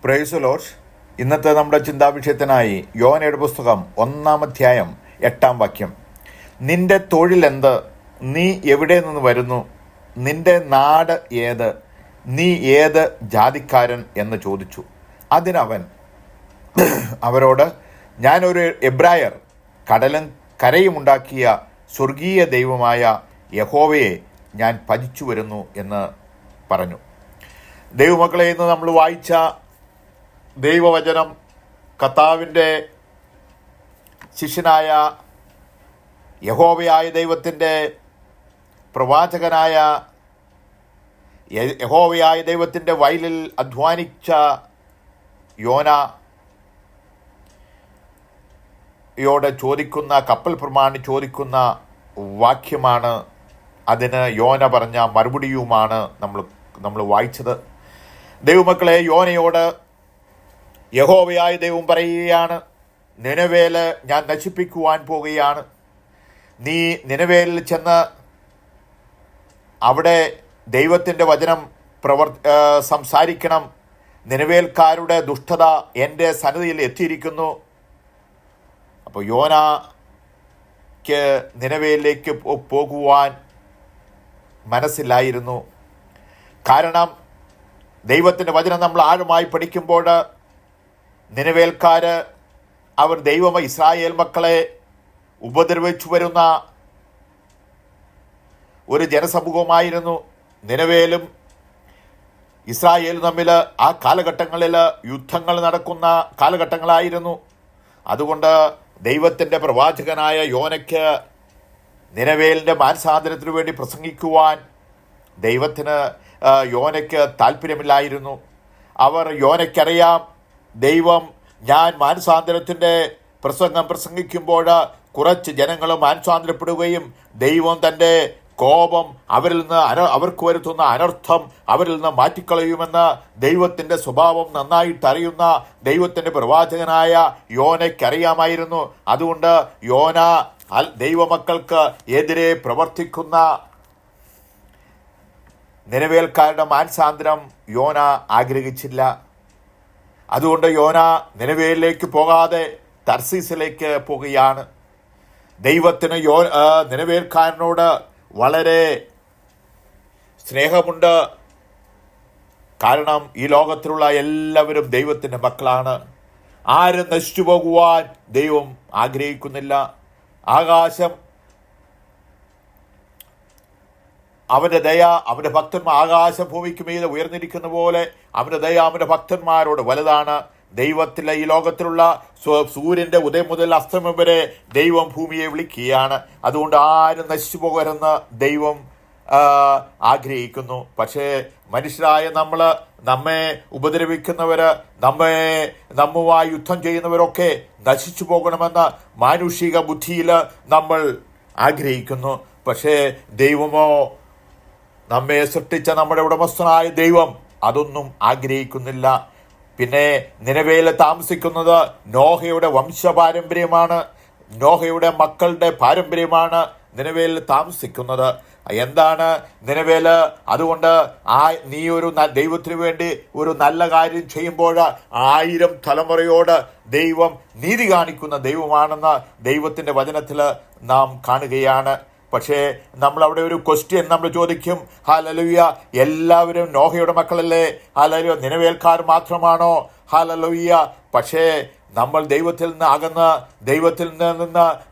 Praise the Lord. ഇന്നത്തെ നമ്മുടെ ചിന്താവിഷയത്തിനായി യോഹന്നയുടെ പുസ്തകം 1-ാം അധ്യായം 8-ാം വാക്യം. നിന്റെ തൊഴിലെന്ത്? നീ എവിടെ നിന്ന് വരുന്നു? നിന്റെ നാട് ഏത്? നീ ഏത് ജാതിക്കാരൻ എന്ന് ചോദിച്ചു. അതിനവൻ അവരോട്, ഞാനൊരു എബ്രായർ, കടലും കരയും ഉണ്ടാക്കിയ സ്വർഗീയ ദൈവമായ യഹോവയെ ഞാൻ ഭജിച്ചു വരുന്നു എന്ന് പറഞ്ഞു. ദൈവമക്കളെ, ഇന്ന് നമ്മൾ വായിച്ച ദൈവവചനം കർത്താവിൻ്റെ ശിഷ്യനായ യഹോവയായ ദൈവത്തിൻ്റെ പ്രവാചകനായ യഹോവയായ ദൈവത്തിൻ്റെ വയലിൽ അധ്വാനിച്ച യോനയോട് ചോദിക്കുന്ന, കപ്പൽ പ്രമാണി ചോദിക്കുന്ന വാക്യമാണ്. അതിന് യോന പറഞ്ഞ മറുപടിയുമാണ് നമ്മൾ വായിച്ചത്. ദൈവമക്കളെ, യോനയോട് യഹോവയായ ദൈവം പറയുകയാണ്, നിനവേല് ഞാൻ നശിപ്പിക്കുവാൻ പോകുകയാണ്. നീ നിനവേലിൽ ചെന്ന് അവിടെ ദൈവത്തിൻ്റെ വചനം സംസാരിക്കണം. നിനവേൽക്കാരുടെ ദുഷ്ടത എൻ്റെ സന്നിധിയിൽ എത്തിയിരിക്കുന്നു. അപ്പോൾ യോനയ്ക്ക് നിനവേലിലേക്ക് പോകുവാൻ മനസ്സില്ലായിരുന്നു. കാരണം ദൈവത്തിൻ്റെ വചനം നമ്മൾ ആഴമായി പഠിക്കുമ്പോൾ നിനവേൽക്കാര് അവർ ഇസ്രായേൽ മക്കളെ ഉപദ്രവിച്ചു വരുന്ന ഒരു ജനസമൂഹമായിരുന്നു. നിനവേലും ഇസ്രായേലും തമ്മിൽ ആ കാലഘട്ടങ്ങളിൽ യുദ്ധങ്ങൾ നടക്കുന്ന കാലഘട്ടങ്ങളായിരുന്നു. അതുകൊണ്ട് ദൈവത്തിൻ്റെ പ്രവാചകനായ യോനയ്ക്ക് നിനവേലിൻ്റെ മാനസാന്തരത്തിനു വേണ്ടി പ്രസംഗിക്കുവാൻ യോനയ്ക്ക് താല്പര്യമില്ലായിരുന്നു. യോനയ്ക്കറിയാം, ദൈവം ഞാൻ മാനസാന്തരത്തിൻ്റെ പ്രസംഗിക്കുമ്പോൾ കുറച്ച് ജനങ്ങൾ മാനസാന്തരപ്പെടുകയും ദൈവം തൻ്റെ കോപം അവർക്ക് വരുത്തുന്ന അനർത്ഥം അവരിൽ നിന്ന് മാറ്റിക്കളയുമെന്ന് ദൈവത്തിൻ്റെ സ്വഭാവം നന്നായിട്ട് അറിയുന്ന ദൈവത്തിൻ്റെ പ്രവാചകനായ യോനയ്ക്കറിയാമായിരുന്നു. അതുകൊണ്ട് യോന ദൈവമക്കൾക്ക് എതിരെ പ്രവർത്തിക്കുന്ന നിനവേൽക്കാരുടെ മാനസാന്തരം യോന ആഗ്രഹിച്ചില്ല. അതുകൊണ്ട് യോന നിനവേലിലേക്ക് പോകാതെ തർസീസിലേക്ക് പോകുകയാണ്. ദൈവത്തിന് നിനവേൽക്കാരനോട് വളരെ സ്നേഹമുണ്ട്. കാരണം ഈ ലോകത്തിലുള്ള എല്ലാവരും ദൈവത്തിൻ്റെ മക്കളാണ്. ആരും നശിച്ചു പോകുവാൻ ദൈവം ആഗ്രഹിക്കുന്നില്ല. ആകാശം അവൻ്റെ ദയ അവൻ്റെ ഭക്തന്മാർ ആകാശഭൂമിക്ക് മീതെ ഉയർന്നിരിക്കുന്ന പോലെ അവൻ്റെ ദയ അവൻ്റെ ഭക്തന്മാരോട് വലുതാണ്. ദൈവത്തിലെ ഈ ലോകത്തിലുള്ള സൂര്യൻ്റെ ഉദയം മുതൽ അസ്തമയം വരെ ദൈവം ഭൂമിയെ വിളിക്കുകയാണ്. അതുകൊണ്ട് ആരും നശിച്ചു പോകരുതെന്ന് ദൈവം ആഗ്രഹിക്കുന്നു. പക്ഷേ മനുഷ്യരായ നമ്മെ ഉപദ്രവിക്കുന്നവർ, നമ്മുമായി യുദ്ധം ചെയ്യുന്നവരൊക്കെ നശിച്ചു പോകണമെന്ന് മാനുഷിക ബുദ്ധിയിൽ നമ്മൾ ആഗ്രഹിക്കുന്നു. പക്ഷേ ദൈവമോ, നമ്മെ സൃഷ്ടിച്ച നമ്മുടെ ഉടമസ്ഥനായ ദൈവം അതൊന്നും ആഗ്രഹിക്കുന്നില്ല. പിന്നെ നിനവേൽ താമസിക്കുന്നത് നോഹയുടെ വംശപാരമ്പര്യമാണ്. നോഹയുടെ മക്കളുടെ പാരമ്പര്യമാണ് നിനവേൽ താമസിക്കുന്നത്. എന്താണ് നിനവേല്? അതുകൊണ്ട് നീ ഒരു ദൈവത്തിനു വേണ്ടി ഒരു നല്ല കാര്യം ചെയ്യുമ്പോൾ 1000 തലമുറയോട് ദൈവം നീതി കാണിക്കുന്ന ദൈവമാണെന്ന് ദൈവത്തിൻ്റെ വചനത്തിൽ നാം കാണുകയാണ്. പക്ഷേ നമ്മൾ അവിടെ ഒരു ക്വസ്റ്റ്യൻ നമ്മൾ ചോദിക്കും, ഹല്ലേലൂയ, എല്ലാവരും നോഹയുടെ മക്കളല്ലേ? ഹല്ലേലൂയ, നിനവേൽക്കാർ മാത്രമാണോ? ഹല്ലേലൂയ. പക്ഷേ നമ്മൾ ദൈവത്തിൽ നിന്ന്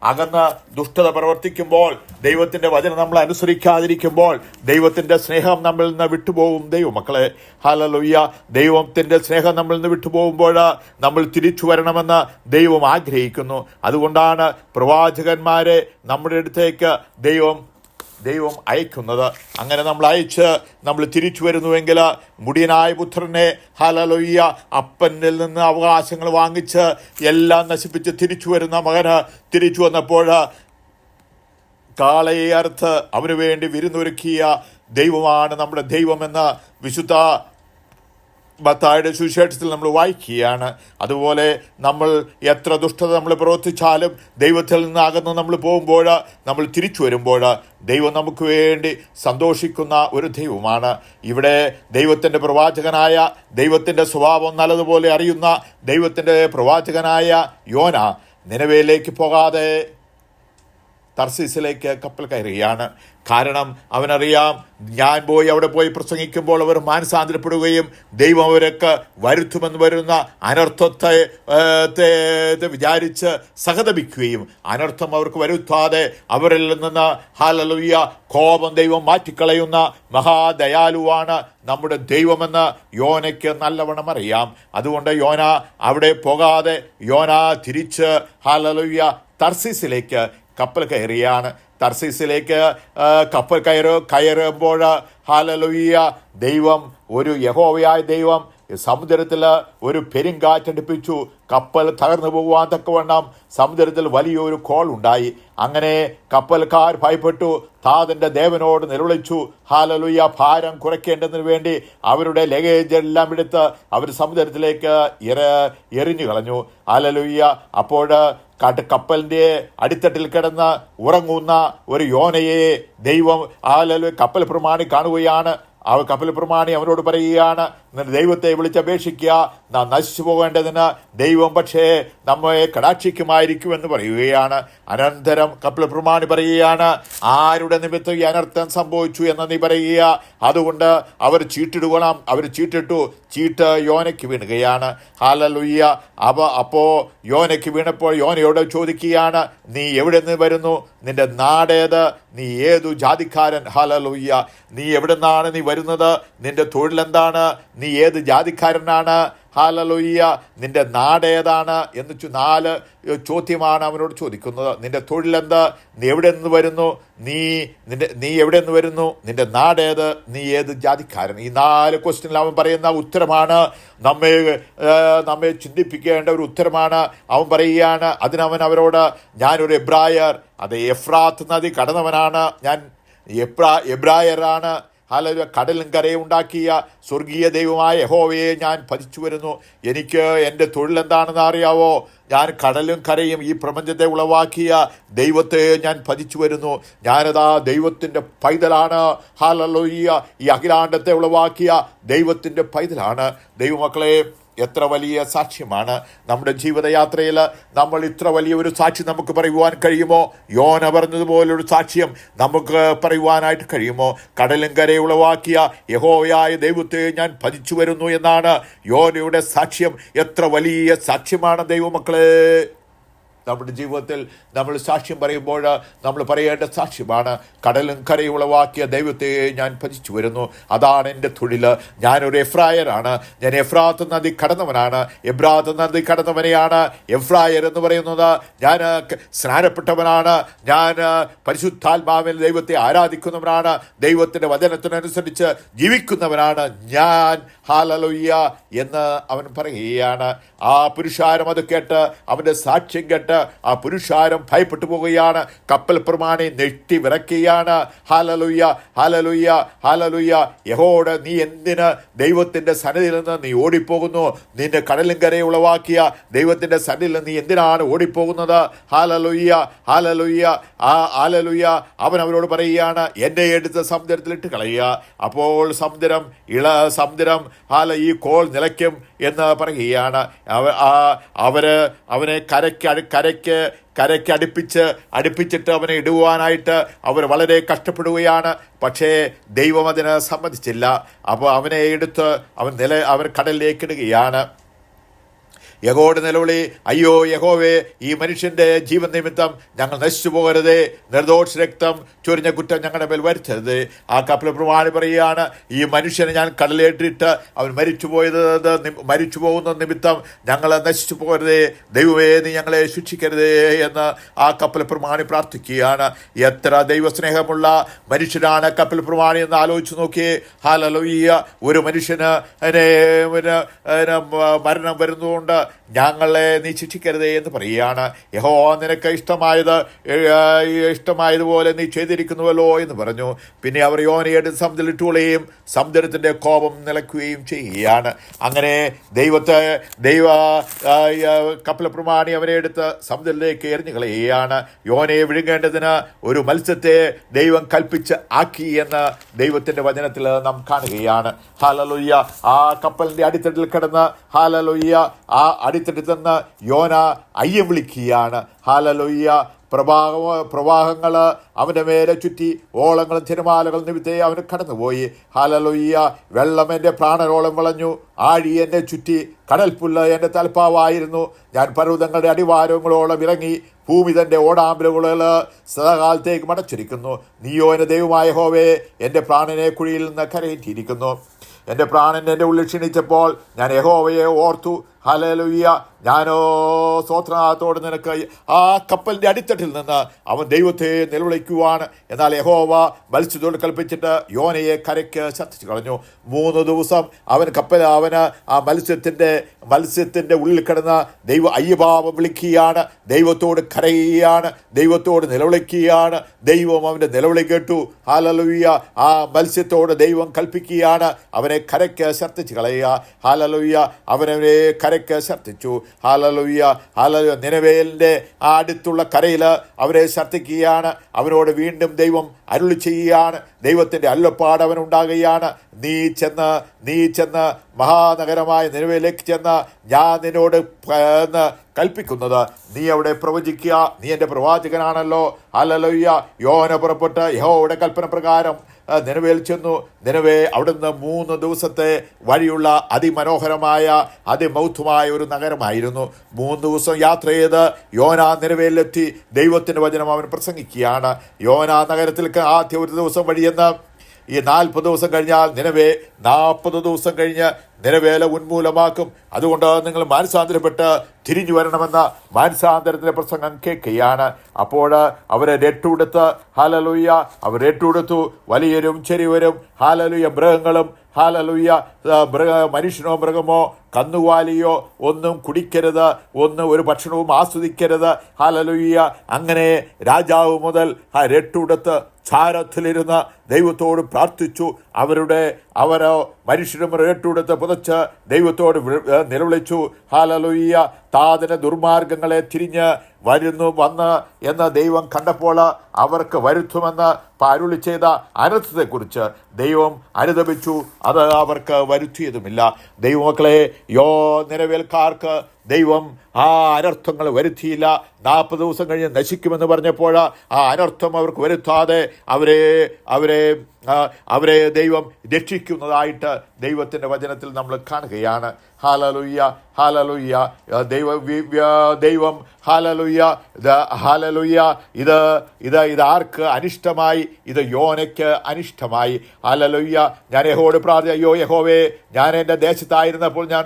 അകന്ന് ദുഷ്ടത പ്രവർത്തിക്കുമ്പോൾ, ദൈവത്തിൻ്റെ വചനം നമ്മൾ അനുസരിക്കാതിരിക്കുമ്പോൾ ദൈവത്തിൻ്റെ സ്നേഹം നമ്മളിൽ നിന്ന് വിട്ടുപോകും. ദൈവമക്കളെ, ഹല്ലേലൂയ, ദൈവത്തിൻ്റെ സ്നേഹം നമ്മളിൽ നിന്ന് വിട്ടുപോകുമ്പോൾ നമ്മൾ തിരിച്ചു വരണമെന്ന് ദൈവം ആഗ്രഹിക്കുന്നു. അതുകൊണ്ടാണ് പ്രവാചകന്മാരെ നമ്മുടെ അടുത്തേക്ക് ദൈവം അയക്കുന്നത്. അങ്ങനെ നമ്മൾ തിരിച്ചു വരുന്നുവെങ്കിൽ മുടിയനായ പുത്രനെ, ഹല്ലേലൂയ, അപ്പനിൽ നിന്ന് അവകാശങ്ങൾ വാങ്ങിച്ച് എല്ലാം നശിപ്പിച്ച് തിരിച്ചു വരുന്ന മകന് തിരിച്ചു വന്നപ്പോൾ കാളയെ അറുത്ത് അവന് വേണ്ടി വിരുന്നൊരുക്കിയ ദൈവമാണ് നമ്മുടെ ദൈവമെന്ന് വിശുദ്ധ മത്തായിയുടെ സുവിശേഷത്തിൽ നമ്മൾ വായിക്കുകയാണ്. അതുപോലെ നമ്മൾ എത്ര ദുഷ്ടത നമ്മൾ പ്രവർത്തിച്ചാലും ദൈവത്തിൽ നിന്ന് അകന്ന് നമ്മൾ പോകുമ്പോൾ, നമ്മൾ തിരിച്ചു വരുമ്പോൾ ദൈവം നമുക്ക് വേണ്ടി സന്തോഷിക്കുന്ന ഒരു ദൈവമാണ്. ഇവിടെ ദൈവത്തിൻ്റെ പ്രവാചകനായ, ദൈവത്തിൻ്റെ സ്വഭാവം നല്ലതുപോലെ അറിയുന്ന ദൈവത്തിൻ്റെ പ്രവാചകനായ യോന നിനവയിലേക്ക് പോകാതെ തർസീസിലേക്ക് കപ്പൽ കയറുകയാണ്. കാരണം അവനറിയാം, ഞാൻ അവിടെ പോയി പ്രസംഗിക്കുമ്പോൾ അവർ മാനസാന്തരപ്പെടുകയും ദൈവം അവരൊക്കെ വരുത്തുമെന്ന് വരുന്ന അനർത്ഥത്തെ വിചാരിച്ച് സഹതപിക്കുകയും അനർത്ഥം അവർക്ക് വരുത്താതെ അവരിൽ നിന്ന് ഹല്ലേലൂയ കോപം ദൈവം മാറ്റിക്കളയുന്ന മഹാദയാലുവാണ് നമ്മുടെ ദൈവമെന്ന് യോനയ്ക്ക് നല്ലവണ്ണം അറിയാം. അതുകൊണ്ട് യോന അവിടെ പോകാതെ യോന തിരിച്ച് ഹല്ലേലൂയ തർസീസിലേക്ക് കപ്പൽ കയറിയാണ്. തർസീസിലേക്ക് കപ്പൽ കയറുമ്പോൾ ഹല്ലേലൂയ ദൈവം, ഒരു യഹോവയായ ദൈവം സമുദ്രത്തിൽ ഒരു പെരുങ്കാറ്റടിപ്പിച്ചു. കപ്പൽ തകർന്നു പോകുവാൻ തക്കവണ്ണം സമുദ്രത്തിൽ വലിയൊരു കോൾ ഉണ്ടായി. അങ്ങനെ കപ്പൽക്കാർ ഭയപ്പെട്ടു, താതൻ്റെ ദേവനോട് നിലവിളിച്ചു. ഹല്ലേലൂയ ഭാരം കുറയ്ക്കേണ്ടതിന് വേണ്ടി അവരുടെ ലഗേജ് എല്ലാം എടുത്ത് അവർ സമുദ്രത്തിലേക്ക് എറിഞ്ഞു കളഞ്ഞു. ഹല്ലേലൂയ അപ്പോൾ കപ്പലിൻ്റെ അടിത്തട്ടിൽ കിടന്ന് ഉറങ്ങുന്ന ഒരു യോനയെ ദൈവം കപ്പൽ പ്രമാണി കാണുകയാണ്. ആ കപ്പൽ പ്രമാണി അവനോട് പറയുകയാണ്, ദൈവത്തെ വിളിച്ചപേക്ഷിക്കുക, നാം നശിച്ചു പോകേണ്ടതിന് ദൈവം പക്ഷേ നമ്മെ കടാക്ഷിക്കുമായിരിക്കുമെന്ന് പറയുകയാണ്. അനന്തരം കപ്പൽ പ്രമാണി പറയുകയാണ്, ആരുടെ നിമിത്തം ഈ അനർത്ഥം സംഭവിച്ചു എന്ന് നീ പറയുക, അതുകൊണ്ട് അവർ ചീട്ടിടുകണം. അവർ ചീട്ടിട്ടു. ചീട്ട് യോനയ്ക്ക് വീണുകയാണ്. ഹല്ലേലൂയ. അപ്പോ യോനയ്ക്ക് വീണപ്പോൾ യോനയോട് ചോദിക്കുകയാണ്, നീ എവിടെ നിന്ന് വരുന്നു? നിന്റെ നാടേത്? നീ ഏതു ജാതിക്കാരൻ? ഹല്ലേലൂയ. നീ എവിടെ നിന്നാണ് നീ വരുന്നത്? നിന്റെ തൊഴിലെന്താണ്? നീ ഏത് ജാതിക്കാരനാണ്? ഹല്ലേലൂയ. നിന്റെ നാടേതാണ് എന്ന് 4 ചോദ്യമാണ് അവനോട് ചോദിക്കുന്നത്. നിന്റെ തൊഴിലെന്ത്? നീ എവിടെ നിന്ന് വരുന്നു? നീ എവിടെ നിന്ന് വരുന്നു? നിന്റെ നാടേത്? നീ ഏത് ജാതിക്കാരൻ? ഈ 4 ക്വസ്റ്റ്യനിൽ അവൻ പറയുന്ന ഉത്തരമാണ് നമ്മെ ചിന്തിപ്പിക്കേണ്ട ഒരു ഉത്തരമാണ്. അവൻ പറയുകയാണ്, അതിനവൻ അവരോട്, ഞാനൊരു എബ്രായർ, അത് എഫ്രാത്ത് നദി കടന്നവനാണ്, ഞാൻ എബ്രായരാണ്. ഹല്ലേലൂയ. കടലും കരയും ഉണ്ടാക്കിയ സ്വർഗീയ ദൈവമായ യഹോവയെ ഞാൻ ഭജിച്ചു വരുന്നു. എനിക്ക് എൻ്റെ തൊഴിലെന്താണെന്ന് അറിയാവോ? ഞാൻ കടലും കരയും ഈ പ്രപഞ്ചത്തെ ഉളവാക്കിയ ദൈവത്തെ ഞാൻ ഭജിച്ചു വരുന്നു. ഞാനതാ ദൈവത്തിൻ്റെ പൈതലാണ്. ഹല്ലേലൂയ. ഈ അഖിലാണ്ടത്തെ ഉളവാക്കിയ ദൈവത്തിൻ്റെ പൈതലാണ്. ദൈവമക്കളെ, എത്ര വലിയ സാക്ഷ്യമാണ് നമ്മുടെ ജീവിതയാത്രയിൽ. നമ്മൾ ഇത്ര വലിയ ഒരു സാക്ഷി നമുക്ക് പറയുവാൻ കഴിയുമോ? യോന പറഞ്ഞതുപോലൊരു സാക്ഷ്യം നമുക്ക് പറയുവാനായിട്ട് കഴിയുമോ? കടലും കരയും ഉളവാക്കിയ യഹോവയായ ദൈവത്തെ ഞാൻ ഭജിച്ചു വരുന്നു എന്നാണ് യോനയുടെ സാക്ഷ്യം. എത്ര വലിയ സാക്ഷ്യമാണ് ദൈവമക്കളെ! നമ്മുടെ ജീവിതത്തിൽ നമ്മൾ സാക്ഷ്യം പറയുമ്പോൾ നമ്മൾ പറയേണ്ട സാക്ഷ്യമാണ്, കടലും കരയും ഉളവാക്കിയ ദൈവത്തെ ഞാൻ ഭജിച്ചു വരുന്നു. അതാണ് എൻ്റെ തൊഴിൽ. ഞാനൊരു എഫ്രായരാണ്. ഞാൻ എഫ്രാത്ത് നദി കടന്നവനാണ്. എബ്രാത്ത് നദി കടന്നവനെയാണ് എഫ്രായർ എന്ന് പറയുന്നത്. ഞാൻ സ്നാനപ്പെട്ടവനാണ്. ഞാൻ പരിശുദ്ധാത്മാവിൽ ദൈവത്തെ ആരാധിക്കുന്നവനാണ്. ദൈവത്തിൻ്റെ വചനത്തിനനുസരിച്ച് ജീവിക്കുന്നവനാണ് ഞാൻ. ഹല്ലേലൂയ എന്ന് അവൻ പറയുകയാണ്. ആ പുരുഷാരം അത് കേട്ട്, അവൻ്റെ സാക്ഷ്യം കേട്ട് ആ പുരുഷാരം ഭയപ്പെട്ടു പോവുകയാണ്. കപ്പൽ പ്രമാണി നെട്ടി വിറയ്ക്കുകയാണ്. Hallelujah, hallelujah, hallelujah. യഹോവയോട്, നീ എന്തിന് ദൈവത്തിൻ്റെ സന്നിധിയിൽ നിന്ന് നീ ഓടിപ്പോകുന്നു? നിന്റെ കടലും കരയും ഉളവാക്കിയ ദൈവത്തിൻ്റെ സന്നിധിയിൽ നീ എന്തിനാണ് ഓടിപ്പോകുന്നത്? Hallelujah, hallelujah, hallelujah. അവൻ അവരോട് പറയുകയാണ്, എന്നെ എടുത്ത് സമുദ്രത്തിലിട്ട് കളയുക. അപ്പോൾ സമുദ്രം ഈ കോൾ നിലയ്ക്കും എന്ന് പറയുകയാണ്. അവനെ കരയ്ക്ക് അടുപ്പിച്ചിട്ട് അവനെ ഇടുവാനായിട്ട് അവർ വളരെ കഷ്ടപ്പെടുകയാണ്. പക്ഷേ ദൈവം അതിന് സമ്മതിച്ചില്ല. അപ്പോൾ അവനെ എടുത്ത് അവൻ കടലിലേക്ക് ഇടുകയാണ്. യഹോവയുടെ നിലവിളി, അയ്യോ യഹോവേ, ഈ മനുഷ്യൻ്റെ ജീവൻ നിമിത്തം ഞങ്ങൾ നശിച്ചു പോകരുതേ, നിർദോഷ രക്തം ചൊരിഞ്ഞ കുറ്റം ഞങ്ങളുടെ മേൽ വരുത്തരുത്. ആ കപ്പൽ പ്രമാണി പറയുകയാണ്, ഈ മനുഷ്യനെ ഞാൻ കടലേറ്റിട്ട് അവൻ മരിച്ചു പോകുന്ന നിമിത്തം ഞങ്ങൾ നശിച്ചു പോകരുതേ, ദൈവമേ നീ ഞങ്ങളെ ശിക്ഷിക്കരുതേ എന്ന് ആ കപ്പൽ പ്രമാണി പ്രാർത്ഥിക്കുകയാണ്. എത്ര ദൈവസ്നേഹമുള്ള മനുഷ്യനാണ് കപ്പൽ പ്രമാണി എന്ന് ആലോചിച്ച് നോക്കിയേ. ഹല്ലേലൂയ. ഒരു മനുഷ്യന് മരണം വരുന്നതുകൊണ്ട് ഞങ്ങളെ നീ ശിക്ഷിക്കരുതേ എന്ന് പറയുകയാണ്. യഹോവ നിനക്ക് ഇഷ്ടമായതുപോലെ നീ ചെയ്തിരിക്കുന്നുവല്ലോ എന്ന് പറഞ്ഞു. പിന്നെ അവർ യോനയുടെ സമുദ്രത്തിലിട്ടുകളയും സമുദ്രത്തിൻ്റെ കോപം നിലയ്ക്കുകയും ചെയ്യുകയാണ്. അങ്ങനെ കപ്പലപ്രമാണി അവനെ എടുത്ത് സമുദ്രത്തിലേക്ക് എറിഞ്ഞു കളയുകയാണ്. യോനയെ വിഴുങ്ങേണ്ടതിന് ഒരു മത്സ്യത്തെ ദൈവം കൽപ്പിച്ച് ആക്കി എന്ന് ദൈവത്തിൻ്റെ വചനത്തിൽ നാം കാണുകയാണ്. ഹല്ലേലൂയ. ആ കപ്പലിൻ്റെ അടിത്തട്ടിൽ കിടന്ന് ഹല്ലേലൂയ ആ അടിത്തട്ടിൽ നിന്ന് യോന അയ്യം വിളിക്കുകയാണ്. ഹല്ലേലൂയ. പ്രവാഹങ്ങൾ അവൻ്റെ മേലെ ചുറ്റി, ഓളങ്ങളും തിരമാലകളും നിമിത്തേ അവന് കടന്നുപോയി. ഹല്ലേലൂയ. വെള്ളം എൻ്റെ പ്രാണനോളം വിളഞ്ഞു, ആഴി എന്നെ ചുറ്റി, കടൽപ്പുല്ല് എൻ്റെ തലപ്പാവായിരുന്നു. ഞാൻ പർവ്വതങ്ങളുടെ അടിവാരങ്ങളോളം ഇറങ്ങി, ഭൂമി തൻ്റെ ഓടാമ്പലുകളിൽ സദാകാലത്തേക്ക് മടച്ചിരിക്കുന്നു. നീയോ എൻ്റെ ദൈവമായ യഹോവേ, എൻ്റെ പ്രാണനെ കുഴിയിൽ നിന്ന് കരയേറ്റിയിരിക്കുന്നു. എൻ്റെ പ്രാണൻ എൻ്റെ ഉള്ളിൽ ക്ഷീണിച്ചപ്പോൾ ഞാൻ യഹോവയെ ഓർത്തു. ഹല്ലേലൂയ. ഞാനോ സ്തോത്രത്തോട് നിനക്ക് ആ കപ്പലിൻ്റെ അടിത്തട്ടിൽ നിന്ന് അവൻ ദൈവത്തെ നിലവിളിക്കുവാണ്. എന്നാൽ യഹോവ മത്സ്യത്തോട് കൽപ്പിച്ചിട്ട് യോനയെ കരയ്ക്ക് ശർദ്ദിച്ചു കളഞ്ഞു. 3 ദിവസം അവന് ആ മത്സ്യത്തിൻ്റെ ഉള്ളിൽ കിടന്ന് അയ്യഭാവം വിളിക്കുകയാണ്, ദൈവത്തോട് കരയുകയാണ്, ദൈവത്തോട് നിലവിളിക്കുകയാണ്. ദൈവം അവൻ്റെ നിലവിളി കേട്ടു. ഹല്ലേലൂയ. ആ മത്സ്യത്തോട് ദൈവം കൽപ്പിക്കുകയാണ് അവനെ കരയ്ക്ക് ശർദ്ദിച്ചു കളയുക. ഹല്ലേലൂയ. അവനെ കരയ്ക്ക് ശർദ്ദിച്ചു. ഹല്ലേലൂയ. ഹല്ലേലൂയ. നിനവേലിൻ്റെ ആ അടുത്തുള്ള കരയിൽ അവരെ ശർദ്ദിക്കുകയാണ്. അവനോട് വീണ്ടും ദൈവം അരുളി ചെയ്യുകയാണ്. ദൈവത്തിൻ്റെ അരുളപ്പാട് അവനുണ്ടാകുകയാണ്. നീ ചെന്ന് മഹാനഗരമായ നിനവേലിലേക്ക് ചെന്ന് ഞാൻ നിന്നോട് കൽപ്പിക്കുന്നത് നീ അവിടെ പ്രവചിക്കുക. നീ എൻ്റെ പ്രവാചകനാണല്ലോ. ഹല്ലേലൂയ. യോന പുറപ്പെട്ട് യഹോവയുടെ കൽപ്പന പ്രകാരം നിനവേൽ ചെന്നു. നിനവേ അവിടുന്ന് 3 ദിവസത്തെ വഴിയുള്ള അതിമനോഹരമായ അതിമൗഥമായ ഒരു നഗരമായിരുന്നു. 3 ദിവസം യാത്ര ചെയ്ത് യോന നിനവേലിലെത്തി. ദൈവത്തിൻ്റെ വചനം അവൻ പ്രസംഗിക്കുകയാണ്. യോന നഗരത്തിലേക്ക് ആദ്യ ഒരു ദിവസം വഴിയെന്ന് ഈ 40 ദിവസം കഴിഞ്ഞാൽ 40 ദിവസം കഴിഞ്ഞ് നിനവേല ഉന്മൂലമാക്കും. അതുകൊണ്ട് നിങ്ങൾ മാനസാന്തരപ്പെട്ട് തിരിഞ്ഞു വരണമെന്ന മാനസാന്തരത്തിൻ്റെ പ്രസംഗം കേൾക്കുകയാണ്. അപ്പോൾ അവരെ രട്ടുകൊടുത്ത് ഹല്ലേലൂയ അവർ രട്ടുകൊടുത്തു. വലിയവരും ചെറിയവരും ഹല്ലേലൂയ മൃഗങ്ങളും ഹല്ലേലൂയ മനുഷ്യനോ മൃഗമോ കന്നുകാലിയോ ഒന്നും കുടിക്കരുത്, ഒരു ഭക്ഷണവും ആസ്വദിക്കരുത്. ഹല്ലേലൂയ. അങ്ങനെ രാജാവ് മുതൽ രട്ടുകൊടുത്ത് ചാരത്തിലിരുന്ന് ദൈവത്തോട് പ്രാർത്ഥിച്ചു. അവരോ മനുഷ്യരും രട്ടുകൊടുത്ത് പുതച്ച് ദൈവത്തോട് നിലവിളിച്ചു. ഹല്ലേലൂയ. താതിന് ദുർമാർഗങ്ങളെ തിരിഞ്ഞ് വന്ന് എന്ന് ദൈവം കണ്ടപ്പോൾ അവർക്ക് വരുത്തുമെന്ന് അരുളി ചെയ്ത അനർത്ഥത്തെക്കുറിച്ച് ദൈവം അനുതപിച്ചു. അത് അവർക്ക് വരുത്തിയതുമില്ല. ദൈവമക്കളെ, നിലവേൽക്കാർക്ക് ദൈവം ആ അനർത്ഥങ്ങൾ വരുത്തിയില്ല. 40 ദിവസം കഴിഞ്ഞ് നശിക്കുമെന്ന് പറഞ്ഞപ്പോൾ ആ അനർത്ഥം അവർക്ക് വരുത്താതെ അവരെ ദൈവം രക്ഷിക്കുന്നതായിട്ട് ദൈവത്തിൻ്റെ വചനത്തിൽ നമ്മൾ കാണുകയാണ്. ഹല്ലേലൂയ. ഹല്ലേലൂയ. ദൈവം ഹല്ലേലൂയ. ഹല്ലേലൂയ. ഇത് ആർക്ക് അനിഷ്ടമായി? ഇത് യോനയ്ക്ക് അനിഷ്ടമായി. ഹല്ലേലൂയ. ഞാൻ യഹോവയോട് പ്രാർത്ഥിച്ചു, യഹോവേ, ഞാൻ എൻ്റെ ദേശത്തായിരുന്നപ്പോൾ ഞാൻ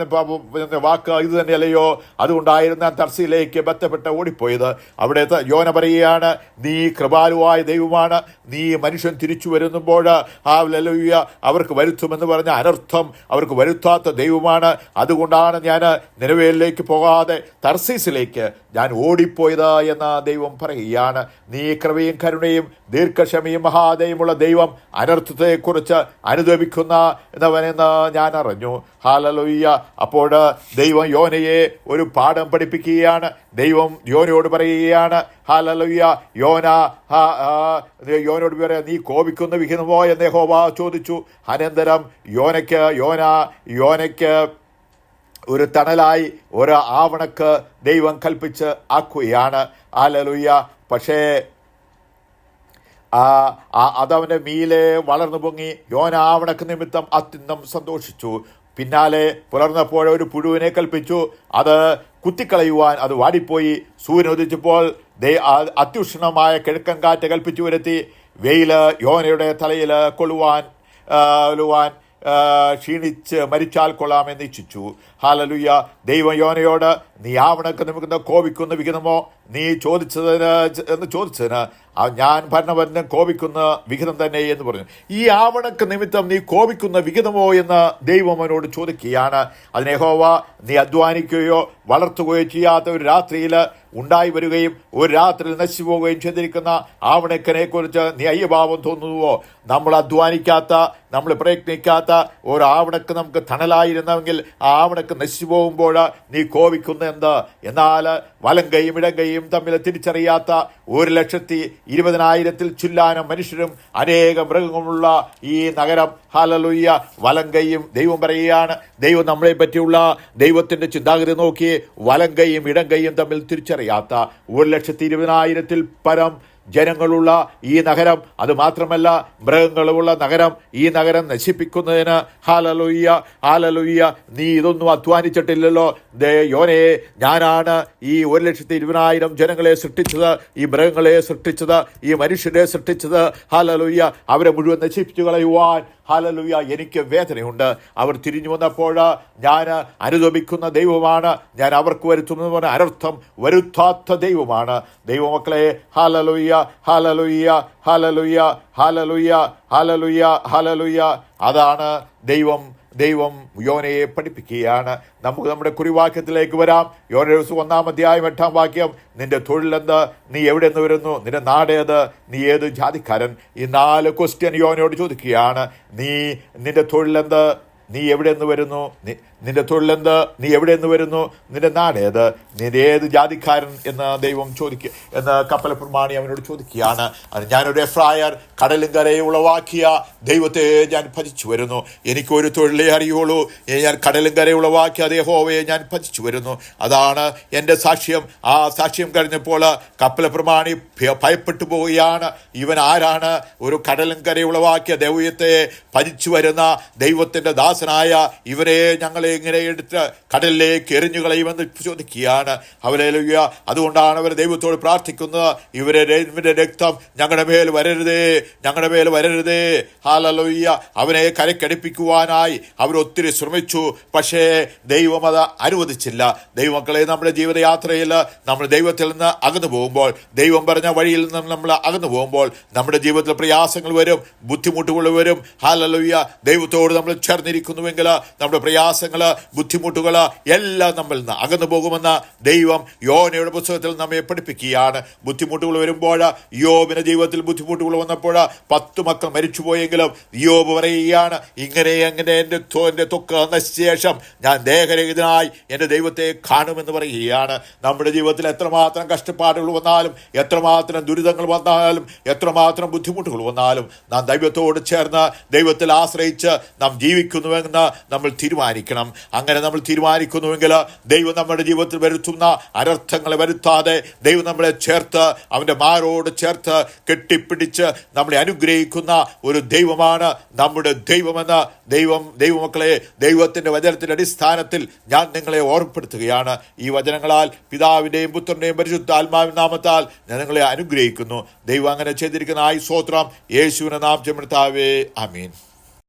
വാക്ക് ഇത് തന്നെയല്ലയോ, അതുകൊണ്ടായിരുന്നു ഞാൻ തർസയിലേക്ക് ബന്ധപ്പെട്ട് ഓടിപ്പോയത്. അവിടെ യോന പറയുകയാണ്, നീ കൃപാലുവായ ദൈവമാണ്, നീ മനുഷ്യൻ തിരിച്ചു വരുമ്പോൾ ഹല്ലേലൂയ അവർക്ക് വരുത്തുമെന്ന് പറഞ്ഞ അനർത്ഥം അവർക്ക് വരുത്താത്ത ദൈവമാണ്. അതുകൊണ്ടാണ് ഞാൻ നിനവേലിലേക്ക് പോകാതെ തർസീസിലേക്ക് ഞാൻ ഓടിപ്പോയത് എന്ന് ദൈവം പറയുകയാണ്. നീ കൃപയും കരുണയും ദീർഘക്ഷമയും മഹാദയമുള്ള ദൈവം അനർത്ഥത്തെക്കുറിച്ച് അനുദപിക്കുന്നവനെന്ന് ഞാൻ അറിഞ്ഞു. ഹല്ലേലൂയ. അപ്പോൾ ദൈവം യോനയെ ഒരു പാഠം പഠിപ്പിക്കുകയാണ്. ദൈവം യോനയോട് പറയുകയാണ്, ഹല്ലേലൂയ, യോനയോട് പറയാ, നീ കോപിക്കുന്ന വിഹിതമോ എന്ന് യഹോവ ചോദിച്ചു. അനന്തരം യോനയ്ക്ക് ഒരു തണലായി ഒരു ആവണക്ക് ദൈവം കൽപ്പിച്ച് ആക്കുകയാണ്. ഹല്ലേലൂയ. പക്ഷേ അതവൻ്റെ മീലെ വളർന്നു പൊങ്ങി. യോന ആവണക്ക് നിമിത്തം അത്യന്തം സന്തോഷിച്ചു. പിന്നാലെ പുലർന്നപ്പോൾ ഒരു പുഴുവിനെ കൽപ്പിച്ചു. അത് കുത്തിക്കളയുവാൻ അത് വാടിപ്പോയി. സൂര്യൻ ഉദിച്ചപ്പോൾ അത്യുഷ്ണമായ കിഴക്കൻ കാറ്റ് കൽപ്പിച്ചു വരുത്തി. വെയില് യോനയുടെ തലയിൽ കൊള്ളുവാൻ ക്ഷീണിച്ച് മരിച്ചാൽ കൊള്ളാമെന്ന് ഇച്ഛിച്ചു. ഹല്ലേലൂയ. ദൈവം യോനയോട്, നീ ആവണക്ക് നിമിത്തം കോപിക്കുന്ന വിഹിതമോ നീ ചോദിച്ചതിന് ഞാൻ ഭരണവരനെ കോപിക്കുന്ന വിഹിതം തന്നെ എന്ന് പറഞ്ഞു. ഈ ആവണക്ക് നിമിത്തം നീ കോപിക്കുന്ന വിഹിതമോ എന്ന് ദൈവം അവനോട് ചോദിക്കുകയാണ്. അതിന് യഹോവ, നീ അധ്വാനിക്കുകയോ വളർത്തുകയോ ചെയ്യാത്ത ഒരു രാത്രിയിൽ ഉണ്ടായി വരികയും ഒരു രാത്രിയിൽ നശിച്ചു പോവുകയും ചെയ്തിരിക്കുന്ന ആവണക്കനെ കുറിച്ച് നീ അയ്യഭാവം തോന്നുന്നുവോ? നമ്മൾ അധ്വാനിക്കാത്ത, നമ്മൾ പ്രയത്നിക്കാത്ത ഒരു ആവണക്ക് നമുക്ക് തണലായിരുന്നെങ്കിൽ ആ ആവണക്ക് നശിച്ചു പോകുമ്പോൾ നീ കോപിക്കുന്ന എന്ത്? എന്നാൽ വലങ്കയും ഇടങ്കയും തമ്മിൽ തിരിച്ചറിയാത്ത 1,20,000 ചില്ലാനം മനുഷ്യരും അനേകം മൃഗങ്ങളുള്ള ഈ നഗരം, ഹല്ലേലൂയ, വലങ്കയും ദൈവം പറയുകയാണ്. ദൈവം നമ്മളെ പറ്റിയുള്ള ദൈവത്തിന്റെ ചിന്താഗതി നോക്കി വലങ്കയും ഇടങ്കയും തമ്മിൽ തിരിച്ചറിയാത്ത 1,20,000 പരം ജനങ്ങളുള്ള ഈ നഗരം, അത് മാത്രമല്ല മൃഗങ്ങളുള്ള നഗരം, ഈ നഗരം നശിപ്പിക്കുന്നതിന് ഹല്ലേലൂയ, ഹല്ലേലൂയ, നീ ഇതൊന്നും അധ്വാനിച്ചിട്ടില്ലല്ലോ യോനേ. ഞാനാണ് ഈ 1,20,000 ജനങ്ങളെ സൃഷ്ടിച്ചത്, ഈ മൃഗങ്ങളെ സൃഷ്ടിച്ചത്, ഈ മനുഷ്യരെ സൃഷ്ടിച്ചത്. ഹല്ലേലൂയ, അവരെ മുഴുവൻ നശിപ്പിച്ചു കളയുവാൻ ഹല്ലേലൂയ എനിക്ക് വേദനയുണ്ട്. അവർ തിരിഞ്ഞു വന്നപ്പോൾ ഞാൻ അനുദപിക്കുന്ന ദൈവമാണ്, ഞാൻ അവർക്ക് വരുത്തുന്ന അനർത്ഥം വരുത്താത്ത ദൈവമാണ്. ദൈവമക്കളെ, hallelujah, hallelujah, hallelujah, hallelujah, hallelujah, hallelujah. അതാണ് ദൈവം യോനയെ പഠിപ്പിക്കുകയാണ്. നമുക്ക് നമ്മുടെ കുറിവാക്യത്തിലേക്ക് വരാം. യോന 1 അധ്യായം 8 വാക്യം. നിന്റെ തൊഴിലെന്ത്? നീ എവിടെ നിന്ന് വരുന്നു? നിന്റെ നാടേത്? നീ ഏത് ജാതിക്കാരൻ? ഈ 4 ക്വസ്റ്റ്യൻ യോനയോട് ചോദിക്കുകയാണ്. നിന്റെ തൊഴിലെന്ത്? നീ എവിടെ നിന്ന് വരുന്നു? നിന്റെ തൊഴിലെന്ത്? നീ എവിടെ നിന്ന് വരുന്നു? നിന്റെ നാടേത്? നിന്റെ ഏത് ജാതിക്കാരൻ എന്ന് ദൈവം എന്ന് കപ്പൽ പ്രമാണി അവനോട് ചോദിക്കുകയാണ്. അത് ഞാനൊരു എഫ്രായർ, കടലും കരയെ ഉളവാക്കിയ ദൈവത്തെ ഞാൻ ഭജിച്ചു വരുന്നു. എനിക്കൊരു തൊഴിലേ അറിയുള്ളൂ, ഞാൻ കടലും കരയെ ഉളവാക്കിയ യഹോവയെ ഞാൻ ഭജിച്ചു വരുന്നു. അതാണ് എൻ്റെ സാക്ഷ്യം. ആ സാക്ഷ്യം കഴിഞ്ഞപ്പോൾ കപ്പൽ പ്രമാണി ഭയപ്പെട്ടു പോവുകയാണ്. ഇവൻ ആരാണ്? ഒരു കടലും കരയെ ഉളവാക്കിയ ദൈവത്തെ ഭജിച്ചു വരുന്ന ദൈവത്തിൻ്റെ ദാസനായ ഇവരെ ഞങ്ങളെ ഇങ്ങനെ എടുത്ത് കടലിലേക്ക് എറിഞ്ഞു കളയുമെന്ന് ചോദിക്കുകയാണ്. ഹല്ലേലൂയ. അതുകൊണ്ടാണ് അവർ ദൈവത്തോട് പ്രാർത്ഥിക്കുന്നത്, ഇവരുടെ രക്തം ഞങ്ങളുടെ മേൽ വരരുതേ, ഞങ്ങളുടെ മേൽ വരരുതേ. ഹല്ലേലൂയ. അവനെ കരക്കടിപ്പിക്കുവാനായി അവരൊത്തിരി ശ്രമിച്ചു, പക്ഷേ ദൈവം അത് അനുവദിച്ചില്ല. ദൈവമക്കളെ, നമ്മുടെ ജീവിതയാത്രയിൽ നമ്മൾ ദൈവത്തിൽ നിന്ന് അകന്നു പോകുമ്പോൾ, ദൈവം പറഞ്ഞ വഴിയിൽ നിന്ന് നമ്മൾ അകന്നു പോകുമ്പോൾ നമ്മുടെ ജീവിതത്തിൽ പ്രയാസങ്ങൾ വരും, ബുദ്ധിമുട്ടുകൾ വരും. ഹല്ലേലൂയ. ദൈവത്തോട് നമ്മൾ ചേർന്നിരിക്കുന്നുവെങ്കിൽ നമ്മുടെ പ്രയാസങ്ങൾ, ബുദ്ധിമുട്ടുകൾ എല്ലാം നമ്മിൽ നിന്ന് അകന്നു പോകുമെന്ന് ദൈവം യോനയുടെ പുസ്തകത്തിൽ നമ്മെ പഠിപ്പിക്കുകയാണ്. ബുദ്ധിമുട്ടുകൾ വരുമ്പോൾ, യോബിന്റെ ജീവിതത്തിൽ ബുദ്ധിമുട്ടുകൾ വന്നപ്പോൾ 10 മക്കൾ മരിച്ചുപോയെങ്കിലും യോബ് പറയുകയാണ്, ഇങ്ങനെ എൻ്റെ ത്വക്ക് നശിച്ച ശേഷം ഞാൻ ദേഹരഹിതനായി എൻ്റെ ദൈവത്തെ കാണുമെന്ന് പറയുകയാണ്. നമ്മുടെ ജീവിതത്തിൽ എത്രമാത്രം കഷ്ടപ്പാടുകൾ വന്നാലും, എത്രമാത്രം ദുരിതങ്ങൾ വന്നാലും, എത്രമാത്രം ബുദ്ധിമുട്ടുകൾ വന്നാലും നാം ദൈവത്തോട് ചേർന്ന് ദൈവത്തിൽ ആശ്രയിച്ച് നാം ജീവിക്കുന്നുവെന്ന് നമ്മൾ തീരുമാനിക്കണം. അങ്ങനെ നമ്മൾ തീരുമാനിക്കുന്നുവെങ്കിൽ ദൈവം നമ്മുടെ ജീവിതത്തിൽ വരുത്തുന്ന അനർത്ഥങ്ങളെ വരുത്താതെ ദൈവം നമ്മളെ ചേർത്ത് അവൻ്റെ മാരോട് ചേർത്ത് കെട്ടിപ്പിടിച്ച് നമ്മളെ അനുഗ്രഹിക്കുന്ന ഒരു ദൈവമാണ് നമ്മുടെ ദൈവമെന്ന് ദൈവമക്കളെ, ദൈവത്തിൻ്റെ വചനത്തിൻ്റെ അടിസ്ഥാനത്തിൽ ഞാൻ നിങ്ങളെ ഓർമ്മപ്പെടുത്തുകയാണ്. ഈ വചനങ്ങളാൽ പിതാവിൻ്റെയും പുത്രൻ്റെയും പരിശുദ്ധാത്മാവിൻ നാമത്താൽ ഞാൻ നിങ്ങളെ അനുഗ്രഹിക്കുന്നു. ദൈവം അങ്ങനെ ചെയ്തിരിക്കുന്ന സ്തോത്രം. യേശുവിനെ നാമത്തിൽ ആമീൻ.